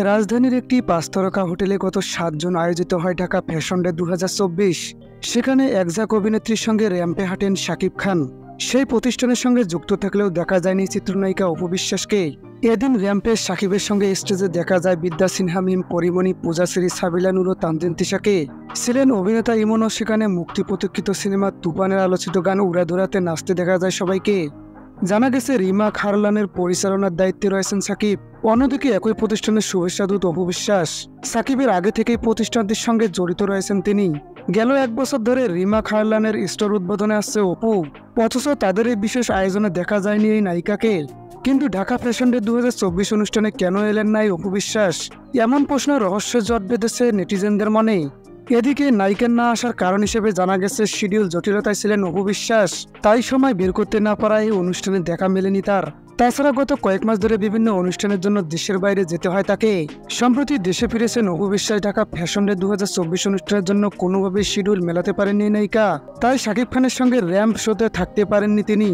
রাজধানীর একটি ৫ তারকা হোটেলে গত ৭ জুন আয়োজিত হয় ঢাকা ফ্যাশন ডে ২০২৪। সেখানে একঝাঁক অভিনেত্রীর সঙ্গে র্যাম্পে হাঁটেন শাকিব খান। সেই প্রতিষ্ঠানের সঙ্গে যুক্ত থাকলেও দেখা যায়নি চিত্রনায়িকা অপু বিশ্বাসকে। এদিন র্যাম্পে শাকিবের সঙ্গে স্টেজে দেখা যায় বিদ্যা সিনহা, মিম, পরিমণি, পূজাশ্রী, সাবিলা নূর ও তানজিন তিশাকে। ছিলেন অভিনেতা ইমনও। সেখানে মুক্তি প্রতীক্ষিত সিনেমা তুফানের আলোচিত গান উড়াধুরাতে নাচতে দেখা যায় সবাইকে। জানা গেছে রিমা খারলানের পরিচালনার দায়িত্বে রয়েছেন সাকিব। অন্যদিকে একই প্রতিষ্ঠানের শুভেচ্ছাদূত অপু বিশ্বাস। সাকিবের আগে থেকেই প্রতিষ্ঠানটির সঙ্গে জড়িত রয়েছেন তিনি। গেল ১ বছর ধরে রিমা খারলানের স্টোর উদ্বোধনে আসছে অপু, অথচ তাদের এই বিশেষ আয়োজনে দেখা যায়নি এই নায়িকাকে। কিন্তু ঢাকা ফ্যাশন ডে ২০২৪ অনুষ্ঠানে কেন এলেন না এই অপু বিশ্বাস? এমন প্রশ্ন রহস্যের জট বেঁধেছে নেটিজেনদের মনে। এদিকে নায়িকার না আসার কারণ হিসেবে জানা গেছে শিডিউল জটিলতায় ছিলেন অপু বিশ্বাস, তাই সময় বের করতে না পারায় এই অনুষ্ঠানে দেখা মেলেনি তার। তাছাড়া গত কয়েক মাস ধরে বিভিন্ন অনুষ্ঠানের জন্য দেশের বাইরে যেতে হয় তাকে। সম্প্রতি দেশে ফিরেছেন অপু বিশ্বাস। ঢাকা ফ্যাশন ডে ২০২৪ অনুষ্ঠানের জন্য কোনোভাবেই শিডিউল মেলাতে পারেননি নায়িকা, তাই শাকিব খানের সঙ্গে র্যাম্প শোতে থাকতে পারেননি তিনি।